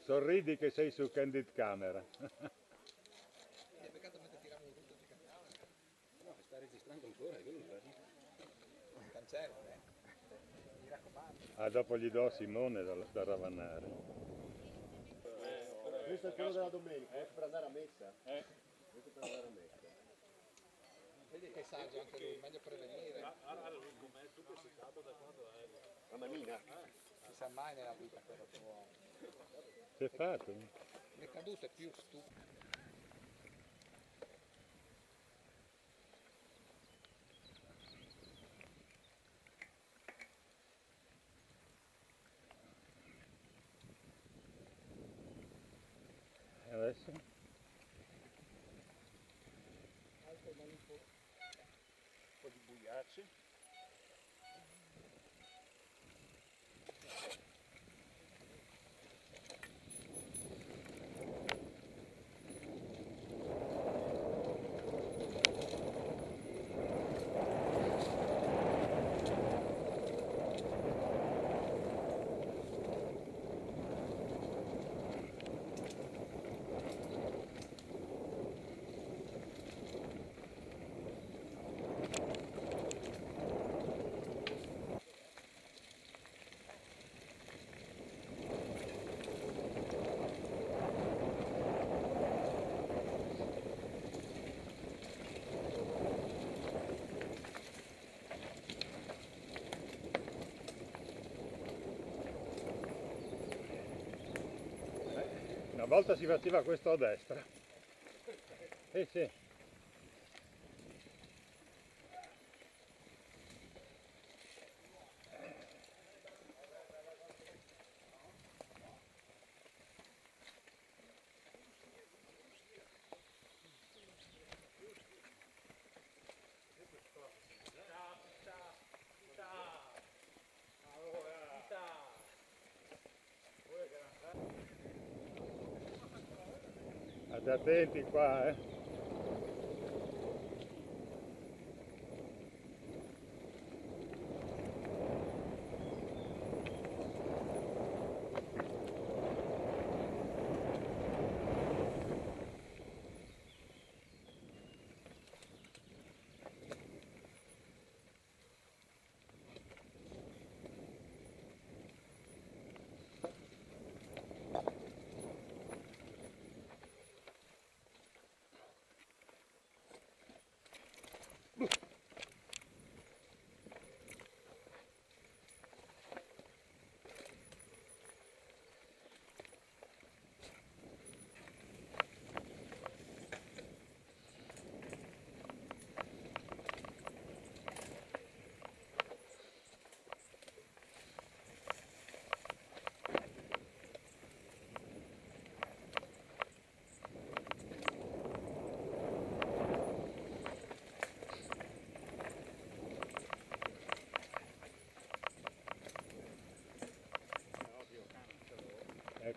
Sorridi che sei su Candid Camera. Peccato mentre tiravamo tutto di no, sta registrando ancora, è quello il cancello, mi raccomando. Ah, dopo gli do a Simone da ravannare. Questo è quello della domenica, per andare a messa. Questo per andare a messa. Vedi che saggio anche lui, meglio prevenire. Com'è tu che sei stato da quando eri? La manina? Si sa mai nella vita quello che vuole. Che hai fatto? Le cadute più stupide. Adesso? Un po' di buiacci. Una volta si faceva questo a destra. Sì. State attenti qua,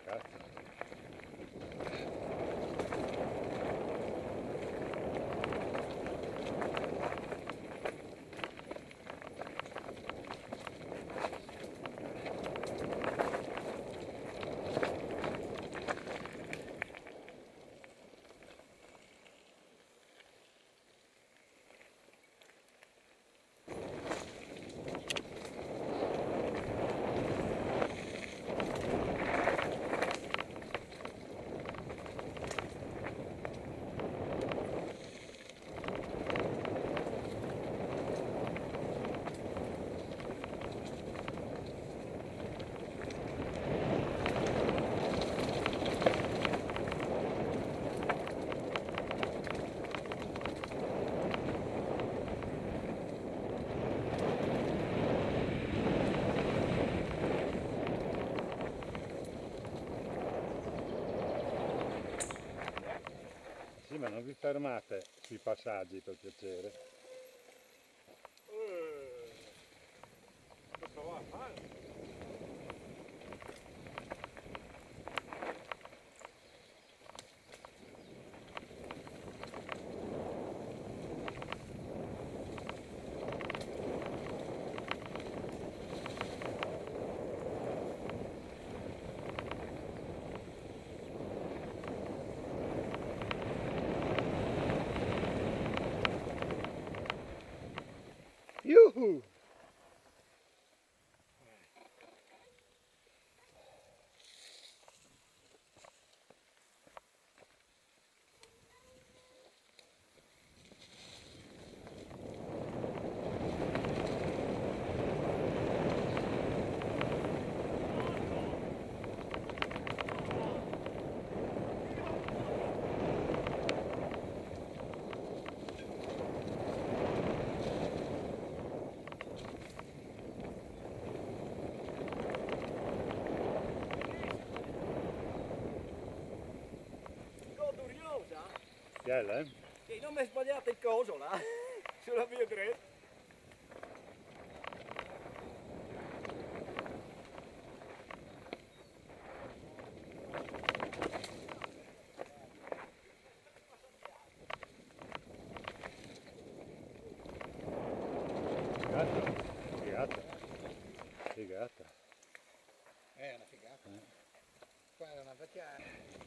cazzo. Sì, ma non vi fermate sui passaggi per piacere. Che provare a fare? Bella, Che non mi hai sbagliato il coso là, sulla mia dritta. Figata. Figata. È una figata. Qua è una vecchia...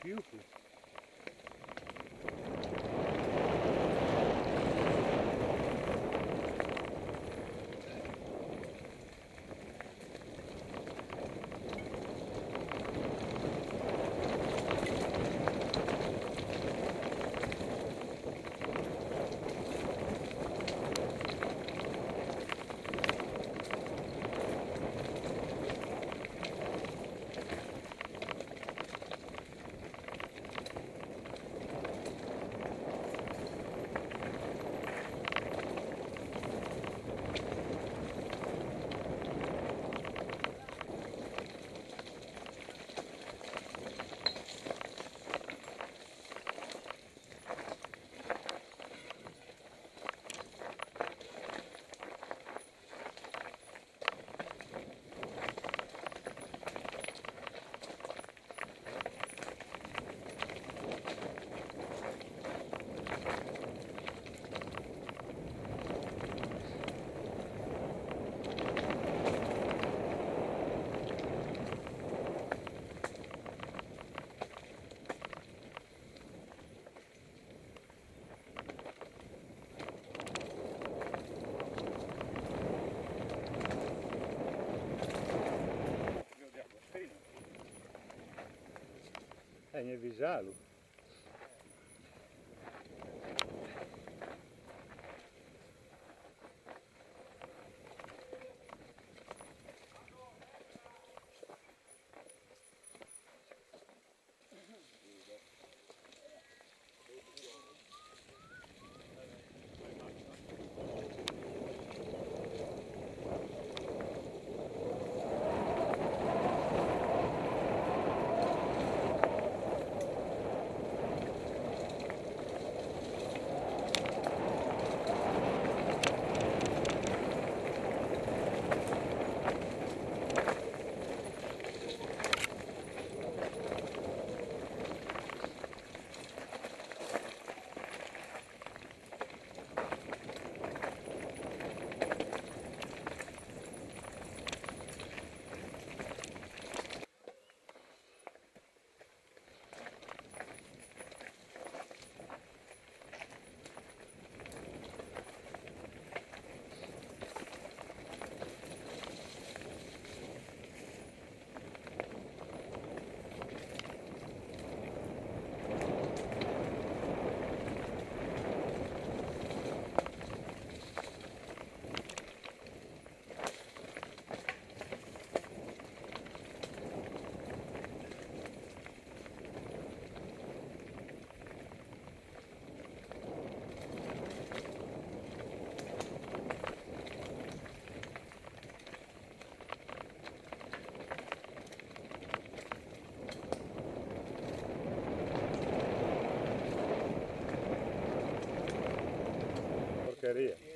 Beautiful. Nie widzialu. porcherie.